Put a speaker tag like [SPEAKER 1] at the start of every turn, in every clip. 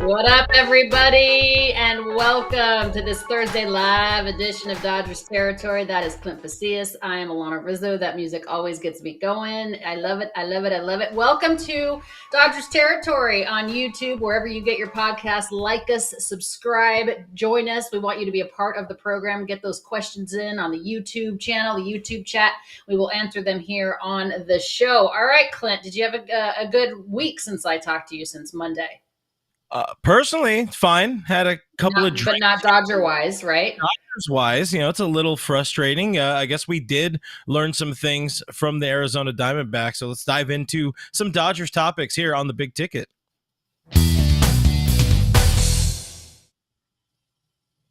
[SPEAKER 1] What up, everybody, and welcome to this Thursday live edition of Dodgers Territory. That is Clint Pasillas. I am Alanna Rizzo. That music always gets me going. I love it. I love it. I love it. Welcome to Dodgers Territory on YouTube, wherever you get your podcast. Like us, subscribe, join us. We want you to be a part of the program. Get those questions in on the YouTube channel, the YouTube chat. We will answer them here on the show. All right, Clint, did you have a good week since I talked to you since Monday?
[SPEAKER 2] Personally, fine. Had a couple of drinks.
[SPEAKER 1] But not Dodger-wise, right?
[SPEAKER 2] Dodgers-wise, it's a little frustrating. I guess we did learn some things from the Arizona Diamondbacks, so let's dive into some Dodgers topics here on the Big Ticket.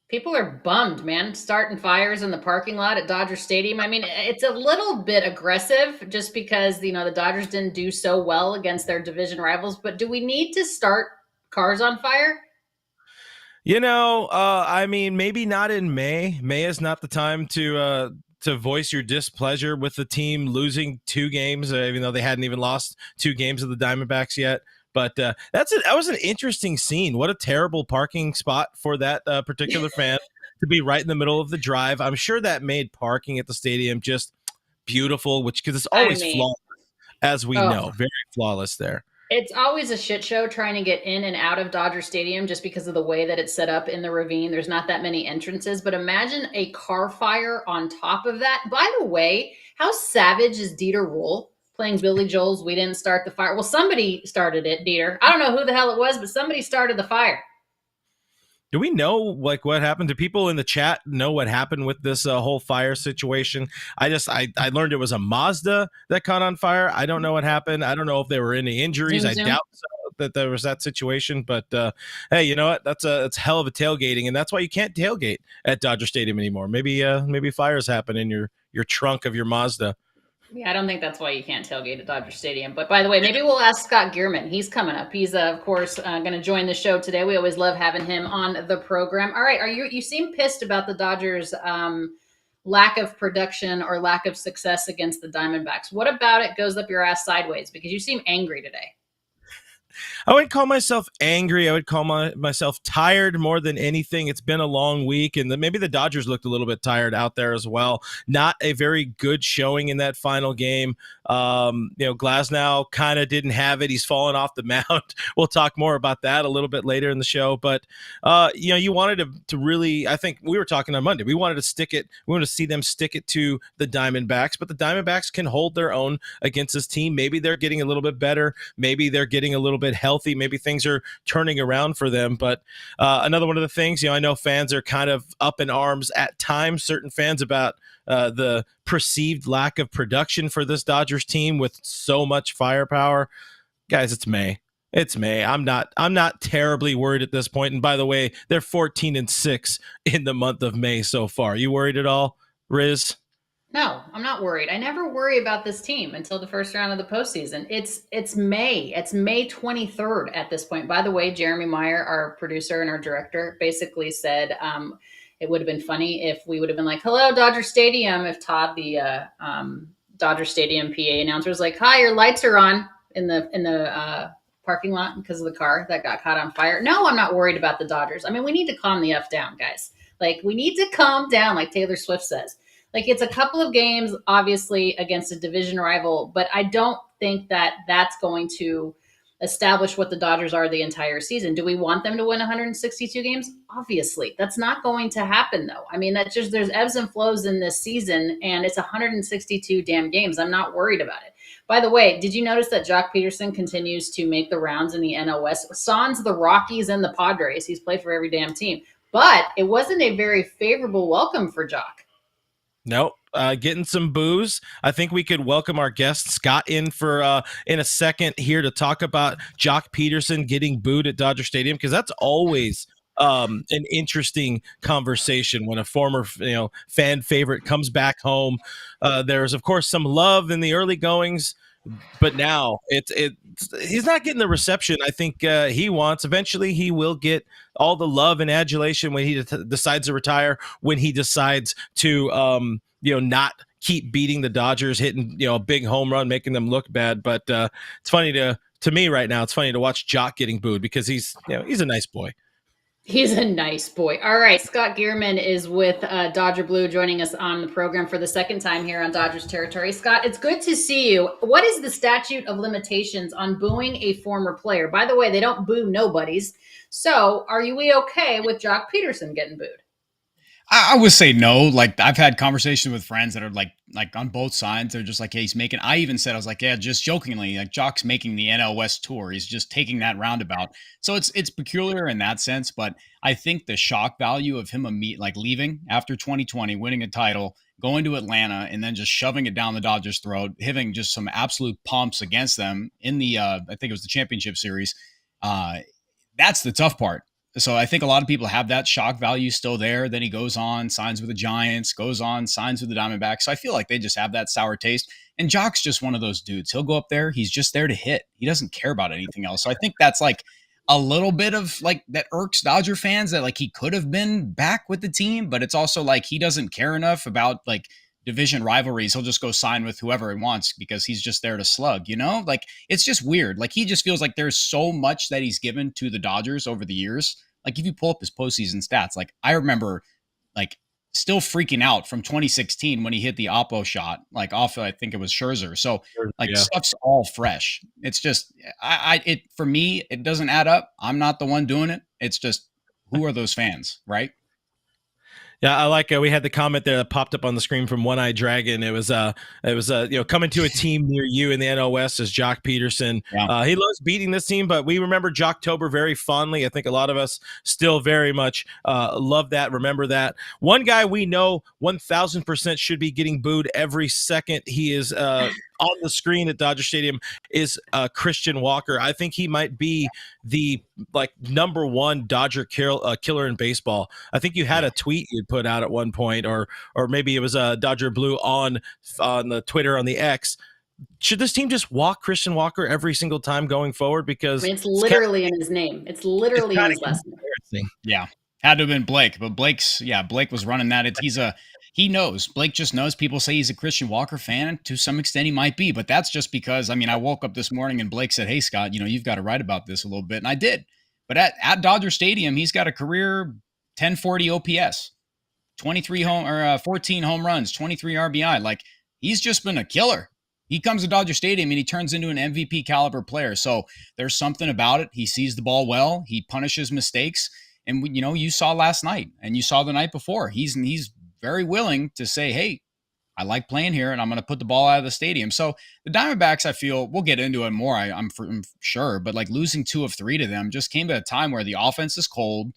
[SPEAKER 1] People are bummed, man, starting fires in the parking lot at Dodger Stadium. I mean, it's a little bit aggressive just because, the Dodgers didn't do so well against their division rivals, but do we need to start cars on fire?
[SPEAKER 2] I mean, maybe not in May. May is not the time to voice your displeasure with the team losing 2 games, even though they hadn't even lost 2 games of the Diamondbacks yet. But that was an interesting scene. What a terrible parking spot for that particular fan to be right in the middle of the drive. I'm sure that made parking at the stadium just beautiful, because it's always flawless, as we know. Very flawless there.
[SPEAKER 1] It's always a shit show trying to get in and out of Dodger Stadium just because of the way that it's set up in the ravine. There's not that many entrances, but imagine a car fire on top of that. By the way, how savage is Dieter Rohl playing Billy Joel's We Didn't Start the Fire? Well, somebody started it, Dieter. I don't know who the hell it was, but somebody started the fire.
[SPEAKER 2] Do we know what happened? Do people in the chat know what happened with this whole fire situation? I learned it was a Mazda that caught on fire. I don't know what happened. I don't know if there were any injuries. I doubt that there was that situation. But hey, you know what? It's hell of a tailgating, and that's why you can't tailgate at Dodger Stadium anymore. Maybe fires happen in your trunk of your Mazda.
[SPEAKER 1] Yeah, I don't think that's why you can't tailgate at Dodger Stadium. But by the way, maybe we'll ask Scott Geirman. He's coming up. He's, of course, going to join the show today. We always love having him on the program. All right, you seem pissed about the Dodgers' lack of production or lack of success against the Diamondbacks. What about it goes up your ass sideways? Because you seem angry today.
[SPEAKER 2] I wouldn't call myself angry. I would call myself tired more than anything. It's been a long week, and maybe the Dodgers looked a little bit tired out there as well. Not a very good showing in that final game. Glasnow kind of didn't have it. He's fallen off the mound. We'll talk more about that a little bit later in the show. But, you wanted to really, I think we were talking on Monday, we wanted to stick it. We wanted to see them stick it to the Diamondbacks, but the Diamondbacks can hold their own against this team. Maybe they're getting a little bit better. Maybe they're getting a little bit healthy. Maybe things are turning around for them. But another one of the things, I know fans are kind of up in arms at times, certain fans, about the perceived lack of production for this Dodgers team with so much firepower. Guys, it's May. It's May. I'm not terribly worried at this point. And by the way, they're 14-6 in the month of May so far. You worried at all, Riz?
[SPEAKER 1] No, I'm not worried. I never worry about this team until the first round of the postseason. It's May. It's May 23rd at this point. By the way, Jeremy Meyer, our producer and our director, basically said it would have been funny if we would have been like, "Hello, Dodger Stadium," if Todd, the Dodger Stadium PA announcer, was like, "Hi, your lights are on in the parking lot because of the car that got caught on fire." No, I'm not worried about the Dodgers. I mean, we need to calm the F down, guys. Like, we need to calm down, like Taylor Swift says. Like, it's a couple of games, obviously, against a division rival, but I don't think that that's going to establish what the Dodgers are the entire season. Do we want them to win 162 games? Obviously. That's not going to happen, though. I mean, there's ebbs and flows in this season, and it's 162 damn games. I'm not worried about it. By the way, did you notice that Joc Pederson continues to make the rounds in the NL West? Sans the Rockies and the Padres. He's played for every damn team. But it wasn't a very favorable welcome for Joc.
[SPEAKER 2] Nope. Getting some booze. I think we could welcome our guest Scott in for in a second here to talk about Joc Pederson getting booed at Dodger Stadium, because that's always an interesting conversation when a former fan favorite comes back home. There's of course some love in the early goings, but now he's not getting the reception I think he wants. Eventually, he will get all the love and adulation when he decides to retire, when he decides to not keep beating the Dodgers, hitting a big home run, making them look bad. But it's funny to to me right now, it's funny to watch Joc getting booed because he's a nice boy.
[SPEAKER 1] He's a nice boy. All right, Scott Geirman is with Dodger Blue, joining us on the program for the second time here on Dodgers territory. Scott, it's good to see you. What is the statute of limitations on booing a former player? By the way, they don't boo nobodies. So, are we okay with Joc Pederson getting booed?
[SPEAKER 3] I would say no. Like I've had conversations with friends that are like on both sides. They're just like, hey, he's making. I even said I was like, yeah, just jokingly, like Joc's making the NL West tour. He's just taking that roundabout. So it's peculiar in that sense. But I think the shock value of him like leaving after 2020, winning a title, going to Atlanta, and then just shoving it down the Dodgers' throat, hitting just some absolute pumps against them in the I think it was the championship series. That's the tough part. So I think a lot of people have that shock value still there. Then he goes on, signs with the Giants, goes on, signs with the Diamondbacks. So I feel like they just have that sour taste. And Joc's just one of those dudes. He'll go up there. He's just there to hit. He doesn't care about anything else. So I think that's like a little bit of like that irks Dodger fans that like he could have been back with the team, but it's also like he doesn't care enough about like division rivalries. He'll just go sign with whoever he wants because he's just there to slug, Like it's just weird. Like he just feels like there's so much that he's given to the Dodgers over the years. Like if you pull up his postseason stats, like I remember like still freaking out from 2016 when he hit the Oppo shot, like off, I think it was Scherzer. So like stuff's all fresh. It's just, for me, it doesn't add up. I'm not the one doing it. It's just, who are those fans, right?
[SPEAKER 2] Yeah, I like. We had the comment there that popped up on the screen from One Eye Dragon. It was coming to a team near you in the NL West as Joc Pederson. Yeah. He loves beating this team, but we remember Joctober very fondly. I think a lot of us still very much love that. Remember that. One guy we know 1,000% should be getting booed every second he is on the screen at Dodger Stadium is Christian Walker. I think he might be the number one Dodger killer in baseball. I think you had a tweet you'd put out at one point, or maybe it was Dodger Blue on the Twitter, on the X. Should this team just walk Christian Walker every single time going forward? Because
[SPEAKER 1] it's literally in his name. It's literally in his last name.
[SPEAKER 3] Yeah. Had to have been Blake, but Blake was running that. He knows. Blake just knows. People say he's a Christian Walker fan. To some extent, he might be, but that's just because, I woke up this morning and Blake said, hey, Scott, you've got to write about this a little bit. And I did. But at Dodger Stadium, he's got a career 1040 OPS, 14 home runs, 23 RBI. Like, he's just been a killer. He comes to Dodger Stadium and he turns into an MVP caliber player. So there's something about it. He sees the ball well. He punishes mistakes. And, you saw last night and you saw the night before. He's very willing to say, hey, I like playing here and I'm going to put the ball out of the stadium. So the Diamondbacks, I feel, we'll get into it more, I'm sure, but like losing 2 of 3 to them just came at a time where the offense is cold.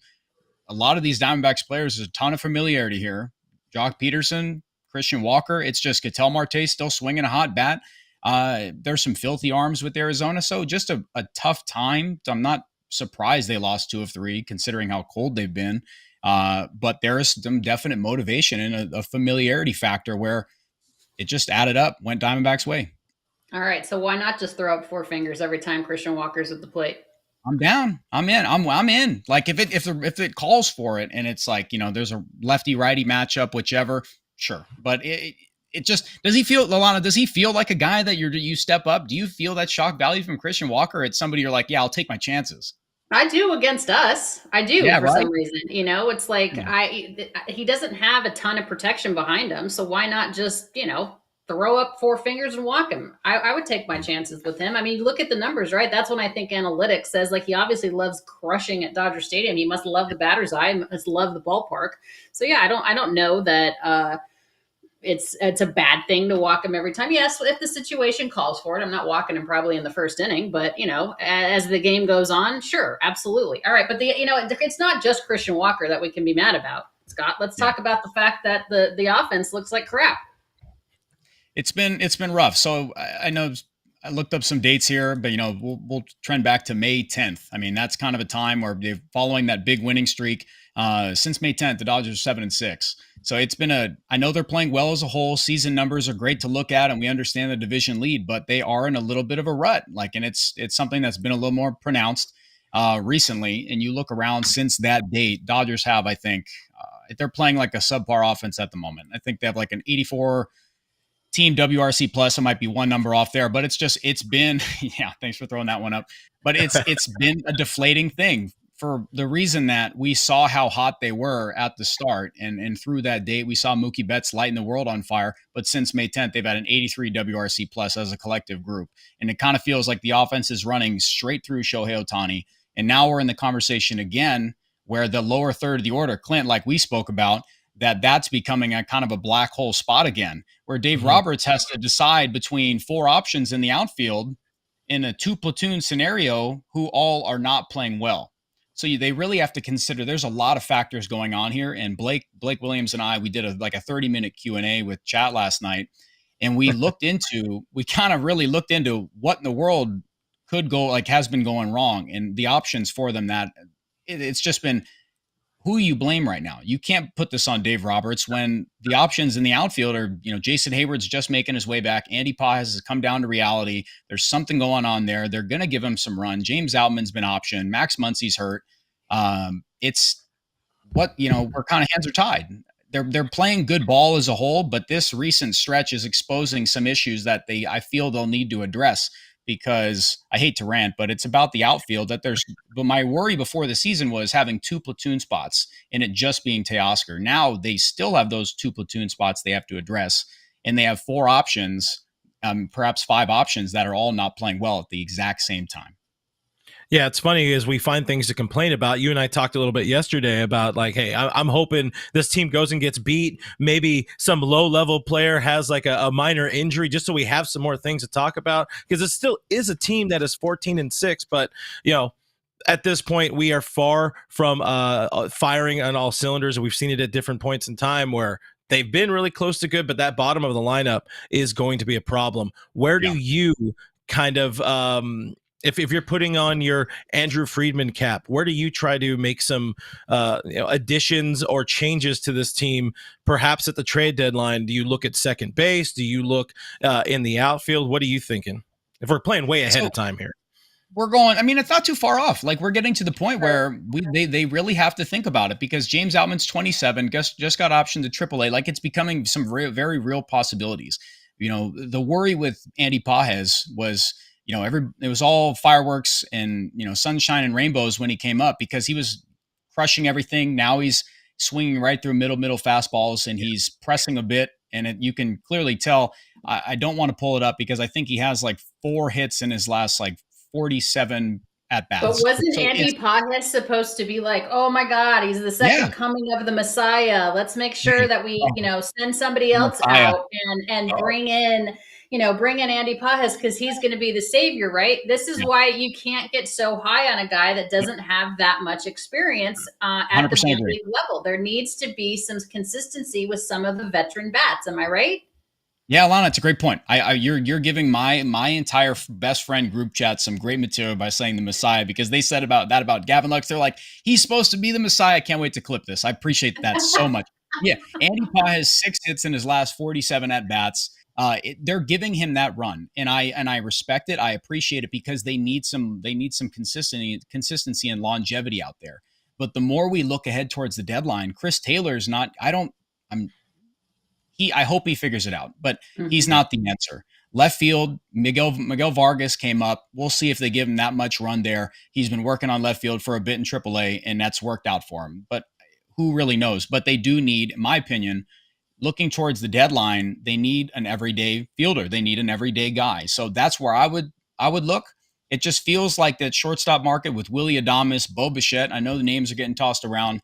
[SPEAKER 3] A lot of these Diamondbacks players, there's a ton of familiarity here. Joc Pederson, Christian Walker, it's just Ketel Marte still swinging a hot bat. There's some filthy arms with Arizona. So just a tough time. I'm not surprised they lost 2 of 3 considering how cold they've been. But there is some definite motivation and a familiarity factor where it just added up, went Diamondbacks' way.
[SPEAKER 1] All right. So why not just throw up 4 fingers every time Christian Walker's at the plate?
[SPEAKER 3] I'm down. I'm in. I'm in. Like if it calls for it and it's like, there's a lefty righty matchup, whichever, sure. But it just, does he feel like a guy that you step up? Do you feel that shock value from Christian Walker? It's somebody you're like, yeah, I'll take my chances.
[SPEAKER 1] I do against us. I do for some reason. It's like he doesn't have a ton of protection behind him. So why not just, throw up 4 fingers and walk him? I would take my chances with him. Look at the numbers, right? That's when I think analytics says like he obviously loves crushing at Dodger Stadium. He must love the batter's eye, must love the ballpark. So yeah, I don't know that it's a bad thing to walk him every time. Yes, if the situation calls for it. I'm not walking him probably in the first inning, but as the game goes on, sure, absolutely. All right, but it's not just Christian Walker that we can be mad about, Scott. Let's talk about the fact that the offense looks like crap.
[SPEAKER 3] It's been rough. So I know I looked up some dates here, but we'll trend back to May 10th. That's kind of a time where they're following that big winning streak. Since May 10th, the Dodgers are 7-6. So it's been I know they're playing well as a whole. Season numbers are great to look at, and we understand the division lead, but they are in a little bit of a rut. And it's something that's been a little more pronounced recently. And you look around since that date, Dodgers have, I think, they're playing like a subpar offense at the moment. I think they have like an 84 Team WRC plus, I might be one number off there, but it's been yeah, thanks for throwing that one up. But it's been a deflating thing for the reason that we saw how hot they were at the start, and through that date we saw Mookie Betts lighting the world on fire. But since May 10th, they've had an 83 WRC plus as a collective group, and it kind of feels like the offense is running straight through Shohei Ohtani. And now we're in the conversation again where the lower third of the order, Clint, like we spoke about, that's becoming a kind of a black hole spot again, where Dave Roberts has to decide between four options in the outfield in a two platoon scenario who all are not playing well. So they really have to consider there's a lot of factors going on here. And Blake Williams and I, we did a 30-minute Q&A with chat last night. And we kind of really looked into what in the world could go, like has been going wrong, and the options for them. That it's just been, who you blame right now. You can't put this on Dave Roberts when the options in the outfield are, Jason Hayward's just making his way back. Andy Pajes has come down to reality. There's something going on there. They're going to give him some run. James Outman's been optioned. Max Muncy's hurt. It's what, we're kind of hands are tied. They're playing good ball as a whole, but this recent stretch is exposing some issues that I feel they'll need to address. Because I hate to rant, but it's about the outfield but my worry before the season was having two platoon spots and it just being Teoscar. Now they still have those two platoon spots they have to address, and they have four options, perhaps five options that are all not playing well at the exact same time.
[SPEAKER 2] Yeah, it's funny as we find things to complain about. You and I talked a little bit yesterday about like, hey, I'm hoping this team goes and gets beat. Maybe some low-level player has like a minor injury, just so we have some more things to talk about. Because it still is a team that is 14-6, but at this point, we are far from firing on all cylinders. We've seen it at different points in time where they've been really close to good, but that bottom of the lineup is going to be a problem. Where do you kind of if you're putting on your Andrew Friedman cap, where do you try to make some additions or changes to this team, perhaps at the trade deadline? Do you look at second base? Do you look in the outfield? What are you thinking? If we're playing way ahead of time here.
[SPEAKER 3] We're going, it's not too far off. Like, we're getting to the point where they really have to think about it, because James Outman's 27, just got optioned to AAA. Like, it's becoming some very real possibilities. The worry with Andy Pajes was, it was all fireworks and, sunshine and rainbows when he came up, because he was crushing everything. Now he's swinging right through middle fastballs, and he's pressing a bit. And you can clearly tell. I don't want to pull it up because I think he has like 4 hits in his last 47 at bats.
[SPEAKER 1] But wasn't Andy Pajes supposed to be like, oh my God, he's the second coming of the Messiah. Let's make sure that we, send somebody else out and bring in Andy Pajes, because he's going to be the savior, right? This is why you can't get so high on a guy that doesn't have that much experience at the big league level. There needs to be some consistency with some of the veteran bats. Am I right?
[SPEAKER 3] Yeah, Alanna, it's a great point. You're giving my entire best friend group chat some great material by saying the Messiah, because they said about Gavin Lux. They're like, he's supposed to be the Messiah. I can't wait to clip this. I appreciate that so much. Yeah, Andy Pajes has 6 hits in his last 47 at bats. They're giving him that run, and I respect it. I appreciate it, because they need some consistency and longevity out there. But the more we look ahead towards the deadline, Chris Taylor's not. I hope he figures it out, but he's not the answer. Left field, Miguel Vargas came up. We'll see if they give him that much run there. He's been working on left field for a bit in AAA, and that's worked out for him. But who really knows? But they do need, in my opinion, looking towards the deadline, they need an everyday fielder. They need an everyday guy. So that's where I would look. It just feels like that shortstop market with Willy Adames, Bo Bichette. I know the names are getting tossed around.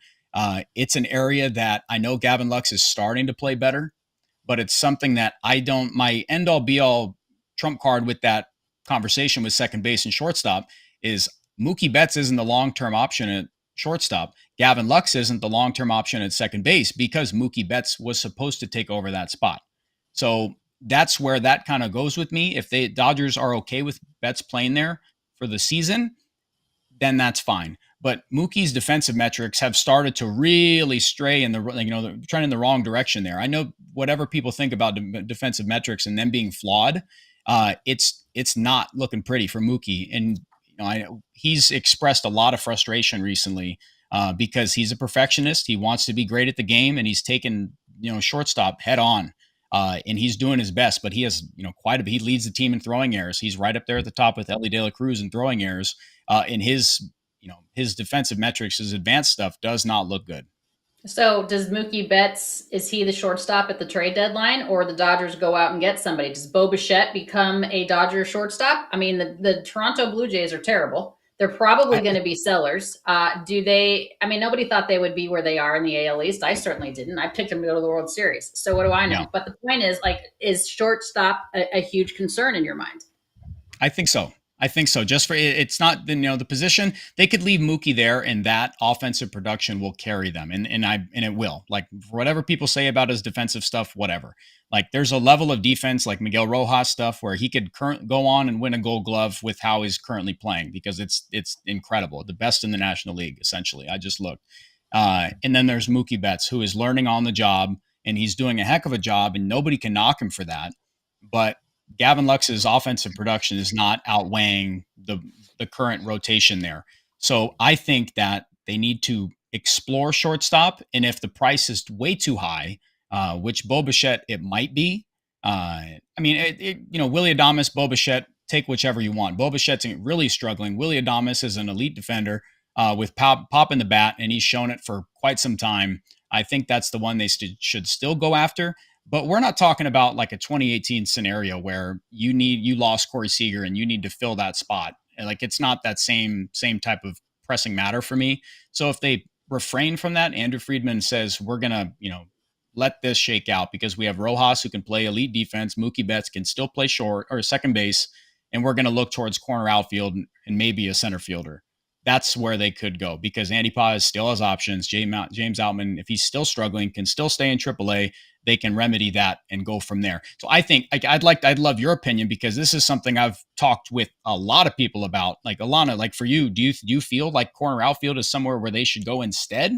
[SPEAKER 3] It's an area that I know Gavin Lux is starting to play better, but it's something that my end all be all trump card with that conversation with second base and shortstop is Mookie Betts isn't the long-term option at shortstop. Gavin Lux isn't the long-term option at second base, because Mookie Betts was supposed to take over that spot. So that's where that kind of goes with me. If the Dodgers are okay with Betts playing there for the season, then that's fine. But Mookie's defensive metrics have started to really stray in the trend in the wrong direction there. I know whatever people think about defensive metrics and them being flawed, it's not looking pretty for Mookie. And he's expressed a lot of frustration recently because he's a perfectionist. He wants to be great at the game, and he's taken shortstop head on. And he's doing his best, but he has, he leads the team in throwing errors. He's right up there at the top with Ellie De La Cruz in throwing errors. And his defensive metrics, his advanced stuff does not look good.
[SPEAKER 1] So does Mookie Betts, is he the shortstop at the trade deadline, or the Dodgers go out and get somebody? Does Bo Bichette become a Dodger shortstop? I mean, the Toronto Blue Jays are terrible. They're probably going to be sellers. Do they? I mean, nobody thought they would be where they are in the AL East. I certainly didn't. I picked them to go to the World Series. So what do I know?
[SPEAKER 3] Yeah.
[SPEAKER 1] But the point is, like, is shortstop a huge concern in your mind?
[SPEAKER 3] I think so. Just for it's not the position, they could leave Mookie there, and that offensive production will carry them, and it will. Like, whatever people say about his defensive stuff, whatever. Like, there's a level of defense like Miguel Rojas stuff where he could go on and win a Gold Glove with how he's currently playing, because it's incredible, the best in the National League essentially. I just looked, and then there's Mookie Betts, who is learning on the job, and he's doing a heck of a job, and nobody can knock him for that, but Gavin Lux's offensive production is not outweighing the current rotation there. So I think that they need to explore shortstop. And if the price is way too high, which Bo Bichette it might be, Willy Adames, Bo Bichette, take whichever you want. Bo Bichette's really struggling. Willy Adames is an elite defender with pop in the bat, and he's shown it for quite some time. I think that's the one they should still go after. But we're not talking about like a 2018 scenario where you lost Corey Seager and you need to fill that spot. Like, it's not that same type of pressing matter for me. So if they refrain from that, Andrew Friedman says we're gonna let this shake out because we have Rojas who can play elite defense, Mookie Betts can still play short or second base, and we're gonna look towards corner outfield and maybe a center fielder. That's where they could go, because Andy Paz still has options. James Outman, if he's still struggling, can still stay in AAA. They can remedy that and go from there. So I think I'd love your opinion, because this is something I've talked with a lot of people about. Like, Alanna, like for you, do you feel like corner outfield is somewhere where they should go instead?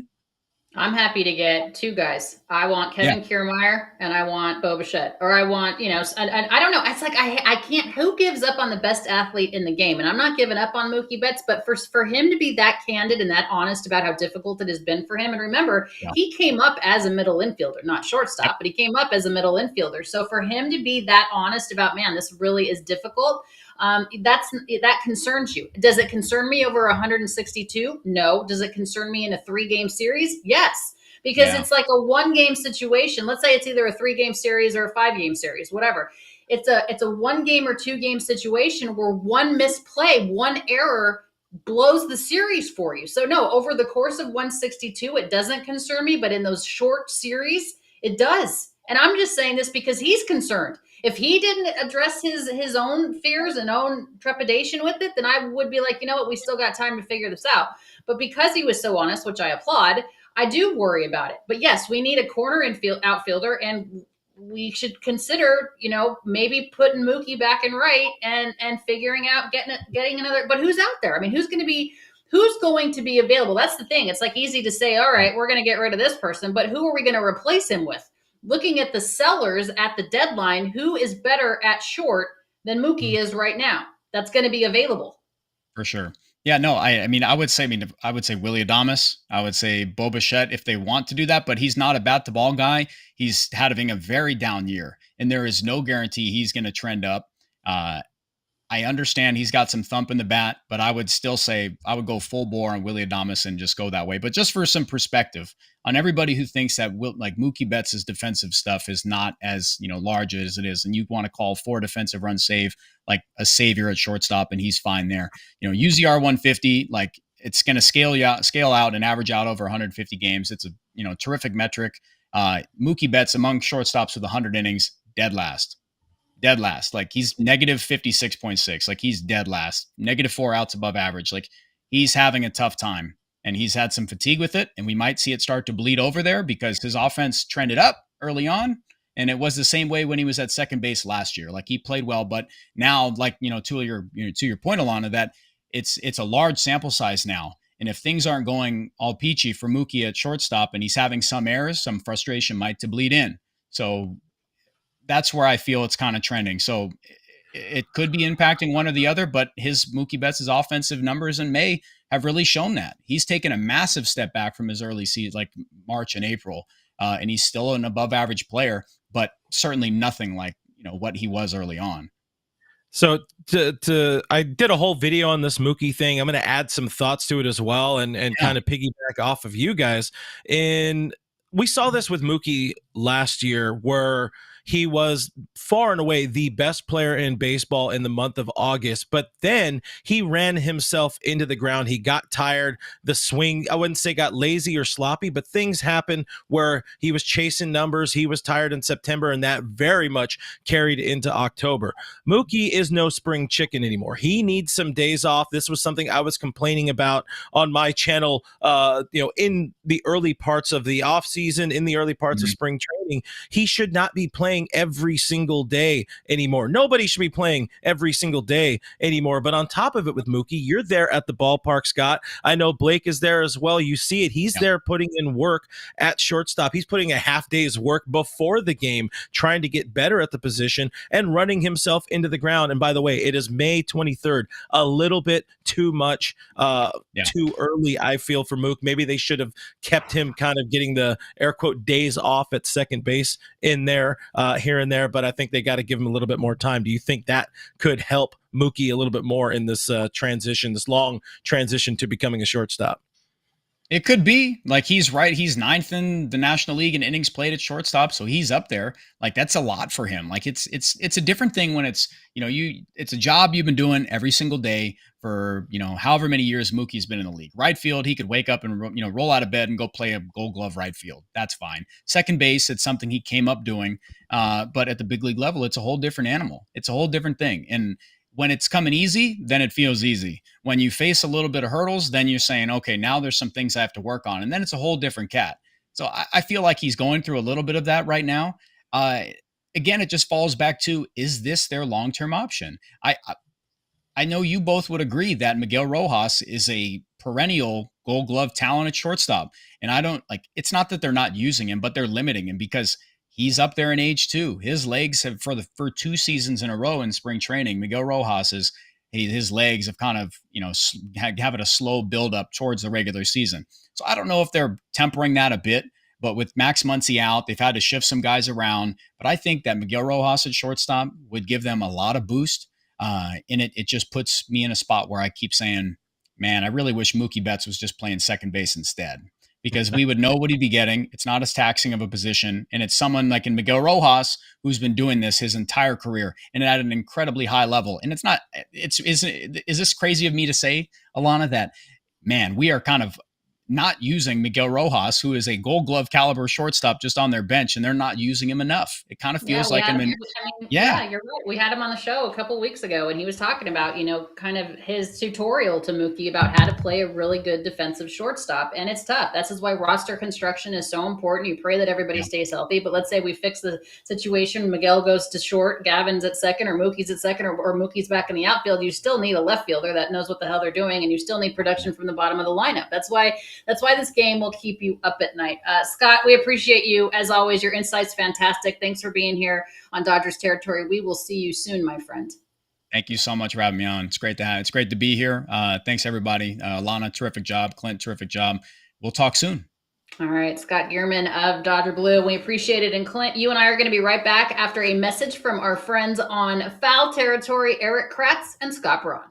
[SPEAKER 1] I'm happy to get two guys. I want Kevin Kiermaier and I want Bo Bichette, or I want, and I don't know. It's like, I can't, who gives up on the best athlete in the game? And I'm not giving up on Mookie Betts, but for him to be that candid and that honest about how difficult it has been for him. And remember, he came up as a middle infielder, not shortstop, but he came up as a middle infielder. So for him to be that honest about, man, this really is difficult. That concerns you. Does it concern me over 162? No. Does it concern me in a 3-game series? Yes, because it's like a 1-game situation. Let's say it's either a 3-game series or a 5-game series, whatever. It's a 1-game or 2-game situation where one misplay, one error blows the series for you. So no, over the course of 162, it doesn't concern me, but in those short series, it does. And I'm just saying this because he's concerned. If he didn't address his own fears and own trepidation with it, then I would be like, you know what, we still got time to figure this out. But because he was so honest, which I applaud, I do worry about it. But yes, we need a corner outfielder, and we should consider, maybe putting Mookie back in right and figuring out getting another. But who's out there? I mean, who's going to be available? That's the thing. It's like easy to say, all right, we're going to get rid of this person, but who are we going to replace him with? Looking at the sellers at the deadline, who is better at short than Mookie is right now? That's going to be available.
[SPEAKER 3] For sure. Yeah, no, I would say Willy Adames. I would say Bo Bichette if they want to do that, but he's not a bat the ball guy. He's having a very down year, and there is no guarantee he's going to trend up. I understand he's got some thump in the bat, but I would still say I would go full bore on Willy Adames and just go that way. But just for some perspective on everybody who thinks that Mookie Betts' defensive stuff is not as large as it is, and you want to call 4 defensive run save like a savior at shortstop, and he's fine there. UZR 150, like it's going to scale out and average out over 150 games. It's a terrific metric. Mookie Betts among shortstops with 100 innings, dead last. Like, he's negative 56.6. Like, he's dead last. Negative 4 outs above average. Like, he's having a tough time, and he's had some fatigue with it, and we might see it start to bleed over there because his offense trended up early on, and it was the same way when he was at second base last year. Like, he played well, but now, like, to your point, Alanna, that it's a large sample size now. And if things aren't going all peachy for Mookie at shortstop and he's having some errors, some frustration might to bleed in. So that's where I feel it's kind of trending. So it could be impacting one or the other, but Mookie Betts' offensive numbers in May have really shown that. He's taken a massive step back from his early season, like March and April. and he's still an above average player, but certainly nothing like, what he was early on.
[SPEAKER 2] So I did a whole video on this Mookie thing. I'm going to add some thoughts to it as well, and kind of piggyback off of you guys. And we saw this with Mookie last year, where he was far and away the best player in baseball in the month of August, but then he ran himself into the ground. He got tired. The swing, I wouldn't say got lazy or sloppy, but things happened where he was chasing numbers. He was tired in September, and that very much carried into October. Mookie is no spring chicken anymore. He needs some days off. This was something I was complaining about on my channel, in the early parts of the offseason, in the early parts of spring training. He should not be playing every single day anymore. Nobody should be playing every single day anymore. But on top of it, with Mookie, you're there at the ballpark, Scott. I know Blake is there as well. You see it. He's there putting in work at shortstop. He's putting a half day's work before the game, trying to get better at the position and running himself into the ground. And by the way, it is May 23rd, a little bit too much, too early, I feel, for Mook. Maybe they should have kept him kind of getting the air quote days off at second base in there, here and there, but I think they got to give him a little bit more time. Do you think that could help Mookie a little bit more in this transition, this long transition to becoming a shortstop?
[SPEAKER 3] It could be. Like, he's right. He's 9th in the National League in innings played at shortstop, so he's up there. Like, that's a lot for him. Like, it's a different thing when it's, it's a job you've been doing every single day for, however many years Mookie's been in the league. Right field, he could wake up and, roll out of bed and go play a Gold Glove right field. That's fine. Second base, it's something he came up doing. But at the big league level, it's a whole different animal. It's a whole different thing. And when it's coming easy, then it feels easy. When you face a little bit of hurdles, then you're saying, okay, now there's some things I have to work on. And then it's a whole different cat. So I feel like he's going through a little bit of that right now. Again, it just falls back to, is this their long-term option? I know you both would agree that Miguel Rojas is a perennial Gold Glove talent at shortstop. And I don't it's not that they're not using him, but they're limiting him because he's up there in age too. His legs have for 2 seasons in a row in spring training, Miguel Rojas his legs have kind of, having a slow build up towards the regular season. So I don't know if they're tempering that a bit, but with Max Muncy out, they've had to shift some guys around. But I think that Miguel Rojas at shortstop would give them a lot of boost. And it just puts me in a spot where I keep saying, man, I really wish Mookie Betts was just playing second base instead, because we would know what he'd be getting. It's not as taxing of a position. And it's someone like in Miguel Rojas, who's been doing this his entire career and at an incredibly high level. And is this crazy of me to say, Alanna, that, man, we are kind of not using Miguel Rojas, who is a Gold Glove caliber shortstop, just on their bench, and they're not using him enough. It kind of feels like him.
[SPEAKER 1] Yeah, you're right. We had him on the show a couple of weeks ago, and he was talking about, kind of his tutorial to Mookie about how to play a really good defensive shortstop. And it's tough. That's why roster construction is so important. You pray that everybody stays healthy. But let's say we fix the situation. Miguel goes to short, Gavin's at second, or Mookie's at second, or Mookie's back in the outfield. You still need a left fielder that knows what the hell they're doing, and you still need production from the bottom of the lineup. That's why this game will keep you up at night. Scott, we appreciate you. As always, your insight's fantastic. Thanks for being here on Dodgers territory. We will see you soon, my friend.
[SPEAKER 3] Thank you so much for having me on. It's great to be here. Thanks, everybody. Alanna, terrific job. Clint, terrific job. We'll talk soon.
[SPEAKER 1] All right, Scott Geirman of Dodger Blue. We appreciate it. And Clint, you and I are going to be right back after a message from our friends on Foul Territory, Eric Kratz and Scott Braun.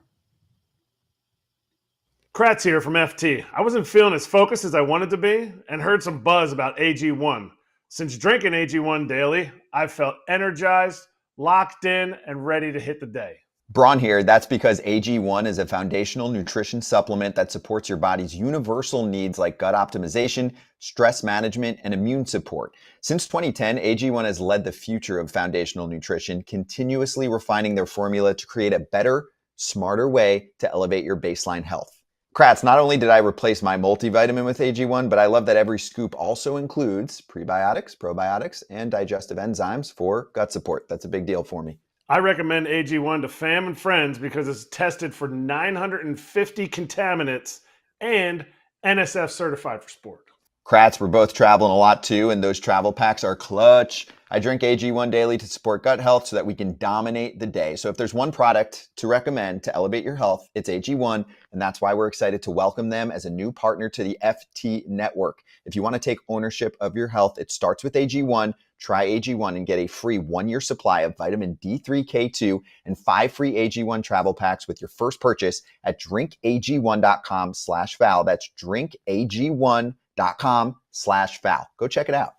[SPEAKER 4] Kratz here from FT. I wasn't feeling as focused as I wanted to be and heard some buzz about AG1. Since drinking AG1 daily, I've felt energized, locked in, and ready to hit the day.
[SPEAKER 5] Braun here. That's because AG1 is a foundational nutrition supplement that supports your body's universal needs like gut optimization, stress management, and immune support. Since 2010, AG1 has led the future of foundational nutrition, continuously refining their formula to create a better, smarter way to elevate your baseline health. Kratz, not only did I replace my multivitamin with AG1, but I love that every scoop also includes prebiotics, probiotics, and digestive enzymes for gut support. That's a big deal for me.
[SPEAKER 4] I recommend AG1 to fam and friends because it's tested for 950 contaminants and NSF certified for sport.
[SPEAKER 5] Kratz, we're both traveling a lot too, and those travel packs are clutch. I drink AG1 daily to support gut health so that we can dominate the day. So if there's one product to recommend to elevate your health, it's AG1, and that's why we're excited to welcome them as a new partner to the FT Network. If you want to take ownership of your health, it starts with AG1. Try AG1 and get a free 1-year supply of vitamin D3K2 and 5 free AG1 travel packs with your first purchase at drinkag1.com/Val. That's drinkag1.com/Val. Go check it out.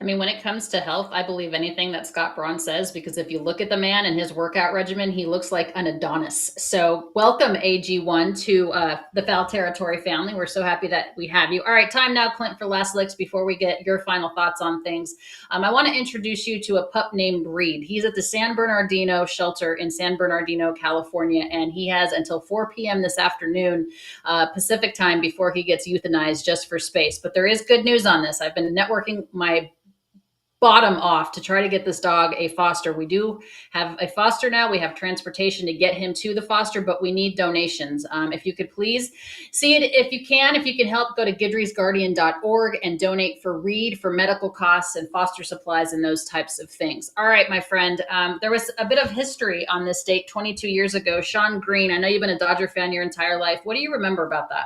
[SPEAKER 1] I mean, when it comes to health, I believe anything that Scott Braun says, because if you look at the man and his workout regimen, he looks like an Adonis. So welcome, AG1, to the Foul Territory family. We're so happy that we have you. All right, time now, Clint, for last licks before we get your final thoughts on things. I want to introduce you to a pup named Reed. He's at the San Bernardino shelter in San Bernardino, California, and he has until 4 p.m. this afternoon Pacific time before he gets euthanized just for space. But there is good news on this. I've been networking my bottom off to try to get this dog a foster. We do have a foster now. We have transportation to get him to the foster, but we need donations. If you could please see it, if you can help, go to Gidry'sGuardian.org and donate for Reed for medical costs and foster supplies and those types of things. All right, my friend, there was a bit of history on this date 22 years ago. Shawn Green, I know you've been a Dodger fan your entire life. What do you remember about that?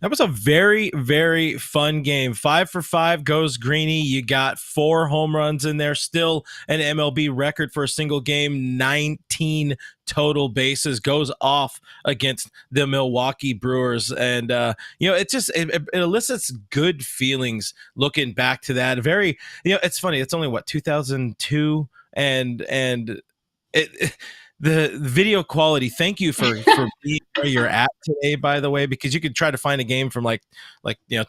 [SPEAKER 2] That was a very, very fun game. 5 for 5 goes Greeny. You got 4 home runs in there. Still an MLB record for a single game. 19 total bases. Goes off against the Milwaukee Brewers. And, it elicits good feelings looking back to that. Very, it's funny. It's only, 2002? And the video quality, thank you for being where you're at today, by the way, because you could try to find a game from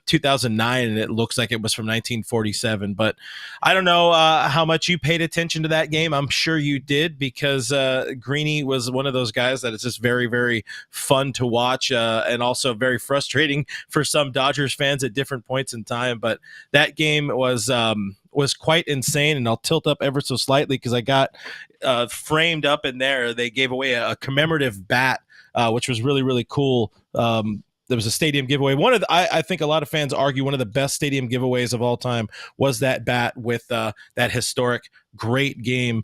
[SPEAKER 2] 2009 and it looks like it was from 1947. But I don't know how much you paid attention to that game. I'm sure you did, because Greeny was one of those guys that is just very, very fun to watch and also very frustrating for some Dodgers fans at different points in time. But that game was quite insane, and I'll tilt up ever so slightly because I got framed up in there. They gave away a commemorative bat, which was really, really cool. There was a stadium giveaway. I think a lot of fans argue one of the best stadium giveaways of all time was that bat with that historic great game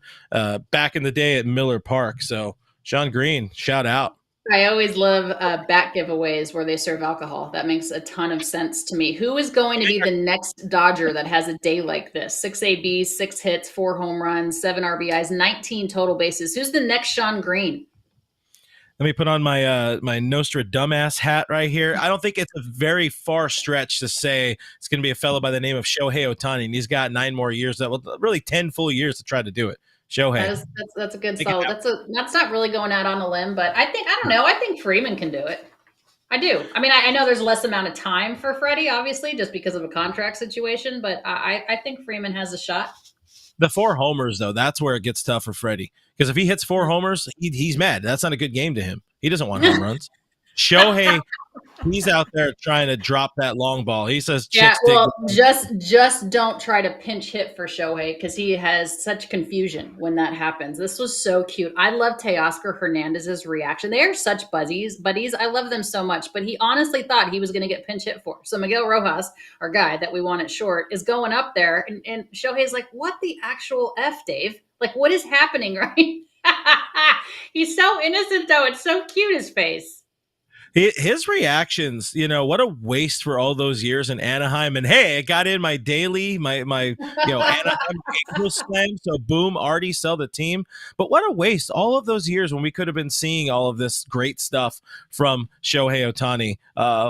[SPEAKER 2] back in the day at Miller Park. So Shawn Green, shout out.
[SPEAKER 1] I always love bat giveaways where they serve alcohol. That makes a ton of sense to me. Who is going to be the next Dodger that has a day like this? 6 ABs, 6 hits, 4 home runs, 7 RBIs, 19 total bases. Who's the next Shawn Green?
[SPEAKER 2] Let me put on my Nostra dumbass hat right here. I don't think it's a very far stretch to say it's going to be a fellow by the name of Shohei Ohtani, and he's got 9 more years. Really 10 full years to try to do it. Shohei.
[SPEAKER 1] That's a good solid. That's not really going out on a limb, but I don't know. I think Freeman can do it. I do. I mean, I know there's less amount of time for Freddie, obviously, just because of a contract situation, but I think Freeman has a shot.
[SPEAKER 2] The 4 homers, though, that's where it gets tough for Freddie. Because if he hits 4 homers, he's mad. That's not a good game to him. He doesn't want home runs. Shohei, he's out there trying to drop that long ball. He says,
[SPEAKER 1] just don't try to pinch hit for Shohei, because he has such confusion when that happens. This was so cute. I love Teoscar Hernandez's reaction. They are such buddies. I love them so much, but he honestly thought he was going to get pinch hit for. So Miguel Rojas, our guy that we want at short, is going up there, and Shohei's like, what the actual F, Dave? Like, what is happening, right? He's so innocent, though. It's so cute, his face.
[SPEAKER 2] His reactions, what a waste for all those years in Anaheim. And hey, I got in my daily, my Anaheim Angels slang. So boom, already sell the team. But what a waste! All of those years when we could have been seeing all of this great stuff from Shohei Ohtani.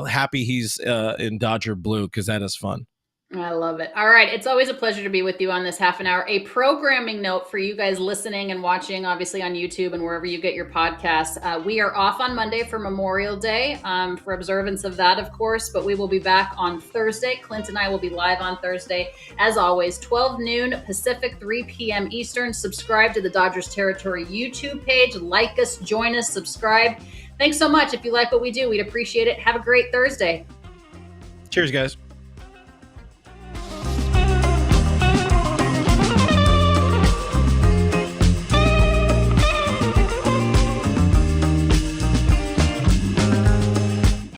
[SPEAKER 2] Happy he's in Dodger blue, because that is fun.
[SPEAKER 1] I love it. All right. It's always a pleasure to be with you on this half an hour. A programming note for you guys listening and watching, obviously on YouTube and wherever you get your podcasts. We are off on Monday for Memorial Day, for observance of that, of course, but we will be back on Thursday. Clint and I will be live on Thursday. As always, 12 noon Pacific, 3 p.m. Eastern. Subscribe to the Dodgers Territory YouTube page. Like us, join us, subscribe. Thanks so much. If you like what we do, we'd appreciate it. Have a great Thursday.
[SPEAKER 2] Cheers, guys.